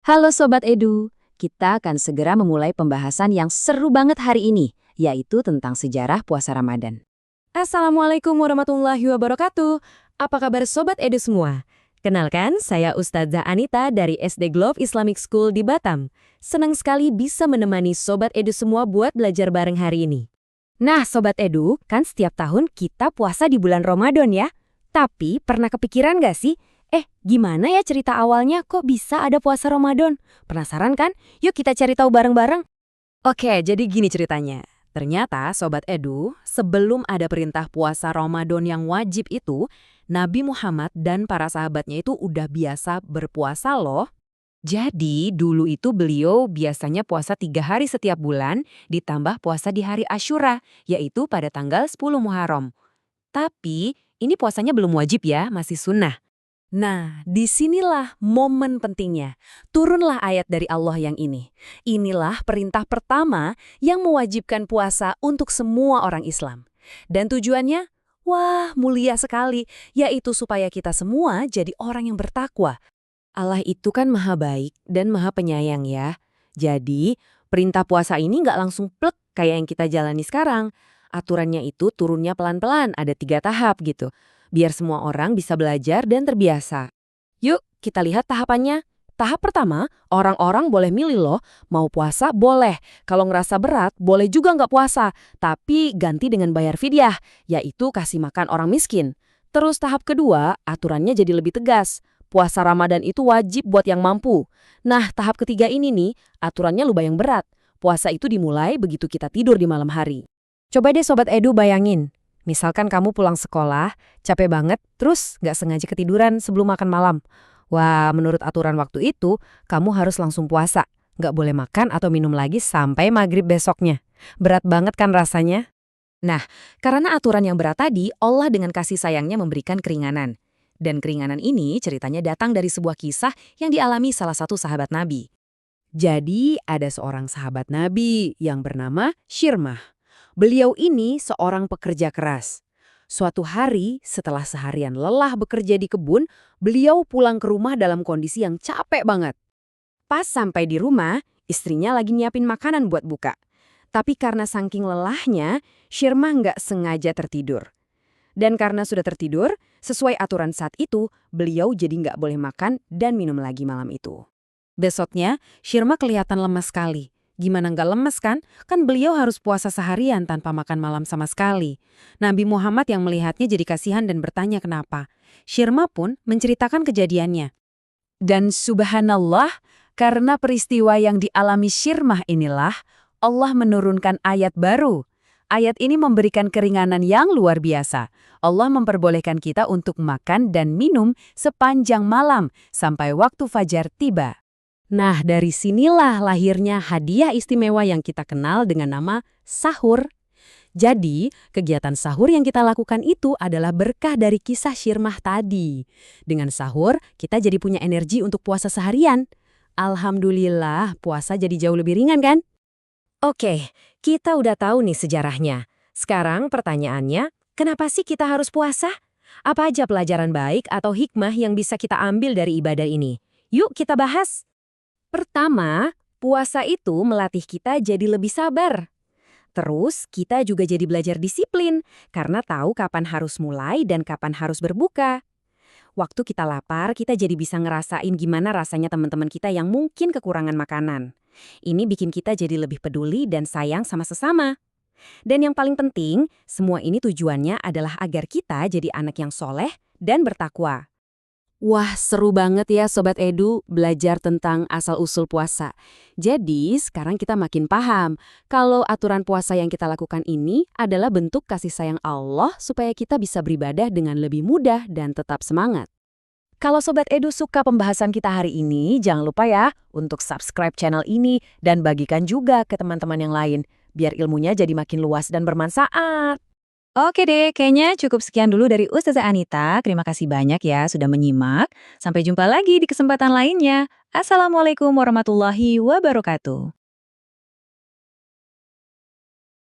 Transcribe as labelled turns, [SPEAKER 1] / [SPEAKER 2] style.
[SPEAKER 1] Halo Sobat Edu, kita akan segera memulai pembahasan yang seru banget hari ini, yaitu tentang sejarah puasa Ramadan.
[SPEAKER 2] Assalamualaikum warahmatullahi wabarakatuh. Apa kabar Sobat Edu semua? Kenalkan, saya Ustazah Anita dari SD Glove Islamic School di Batam. Senang sekali bisa menemani Sobat Edu semua buat belajar bareng hari ini. Nah Sobat Edu, kan setiap tahun kita puasa di bulan Ramadan ya. Tapi pernah kepikiran gak sih? Gimana ya cerita awalnya kok bisa ada puasa Ramadan? Penasaran kan? Yuk kita cari tahu bareng-bareng. Oke, jadi gini ceritanya. Ternyata Sobat Edu, sebelum ada perintah puasa Ramadan yang wajib itu, Nabi Muhammad dan para sahabatnya itu udah biasa berpuasa loh. Jadi dulu itu beliau biasanya puasa 3 hari setiap bulan, ditambah puasa di hari Asyura, yaitu pada tanggal 10 Muharram. Tapi ini puasanya belum wajib ya, masih sunnah. Nah, disinilah momen pentingnya. Turunlah ayat dari Allah yang ini. Inilah perintah pertama yang mewajibkan puasa untuk semua orang Islam. Dan tujuannya, wah mulia sekali, yaitu supaya kita semua jadi orang yang bertakwa. Allah itu kan maha baik dan maha penyayang ya. Jadi, perintah puasa ini nggak langsung plek kayak yang kita jalani sekarang. Aturannya itu turunnya pelan-pelan, ada 3 tahap gitu. Biar semua orang bisa belajar dan terbiasa. Yuk, kita lihat tahapannya. Tahap pertama, orang-orang boleh milih loh, mau puasa boleh. Kalau ngerasa berat, boleh juga nggak puasa, tapi ganti dengan bayar fidyah, yaitu kasih makan orang miskin. Terus tahap kedua, aturannya jadi lebih tegas. Puasa Ramadan itu wajib buat yang mampu. Nah, tahap ketiga ini nih, aturannya lumayan berat. Puasa itu dimulai begitu kita tidur di malam hari. Coba deh Sobat Edu bayangin. Misalkan kamu pulang sekolah, capek banget, terus nggak sengaja ketiduran sebelum makan malam. Wah, menurut aturan waktu itu, kamu harus langsung puasa. Nggak boleh makan atau minum lagi sampai maghrib besoknya. Berat banget kan rasanya? Nah, karena aturan yang berat tadi, Allah dengan kasih sayangnya memberikan keringanan. Dan keringanan ini ceritanya datang dari sebuah kisah yang dialami salah satu sahabat Nabi. Jadi, ada seorang sahabat Nabi yang bernama Syirmah. Beliau ini seorang pekerja keras. Suatu hari, setelah seharian lelah bekerja di kebun, beliau pulang ke rumah dalam kondisi yang capek banget. Pas sampai di rumah, istrinya lagi nyiapin makanan buat buka. Tapi karena saking lelahnya, Syirmah nggak sengaja tertidur. Dan karena sudah tertidur, sesuai aturan saat itu, beliau jadi nggak boleh makan dan minum lagi malam itu. Besoknya, Syirmah kelihatan lemas sekali. Gimana nggak lemes kan? Kan beliau harus puasa seharian tanpa makan malam sama sekali. Nabi Muhammad yang melihatnya jadi kasihan dan bertanya kenapa. Syirmah pun menceritakan kejadiannya. Dan subhanallah, karena peristiwa yang dialami Syirmah inilah, Allah menurunkan ayat baru. Ayat ini memberikan keringanan yang luar biasa. Allah memperbolehkan kita untuk makan dan minum sepanjang malam sampai waktu fajar tiba. Nah, dari sinilah lahirnya hadiah istimewa yang kita kenal dengan nama sahur. Jadi, kegiatan sahur yang kita lakukan itu adalah berkah dari kisah Syirmah tadi. Dengan sahur, kita jadi punya energi untuk puasa seharian. Alhamdulillah, puasa jadi jauh lebih ringan kan? Oke, kita udah tahu nih sejarahnya. Sekarang pertanyaannya, kenapa sih kita harus puasa? Apa aja pelajaran baik atau hikmah yang bisa kita ambil dari ibadah ini? Yuk kita bahas. Pertama, puasa itu melatih kita jadi lebih sabar. Terus, kita juga jadi belajar disiplin, karena tahu kapan harus mulai dan kapan harus berbuka. Waktu kita lapar, kita jadi bisa ngerasain gimana rasanya teman-teman kita yang mungkin kekurangan makanan. Ini bikin kita jadi lebih peduli dan sayang sama sesama. Dan yang paling penting, semua ini tujuannya adalah agar kita jadi anak yang soleh dan bertakwa. Wah, seru banget ya Sobat Edu belajar tentang asal-usul puasa. Jadi, sekarang kita makin paham kalau aturan puasa yang kita lakukan ini adalah bentuk kasih sayang Allah supaya kita bisa beribadah dengan lebih mudah dan tetap semangat. Kalau Sobat Edu suka pembahasan kita hari ini, jangan lupa ya untuk subscribe channel ini dan bagikan juga ke teman-teman yang lain, biar ilmunya jadi makin luas dan bermanfaat.
[SPEAKER 1] Oke deh, kayaknya cukup sekian dulu dari Ustazah Anita. Terima kasih banyak ya sudah menyimak. Sampai jumpa lagi di kesempatan lainnya. Assalamualaikum warahmatullahi wabarakatuh.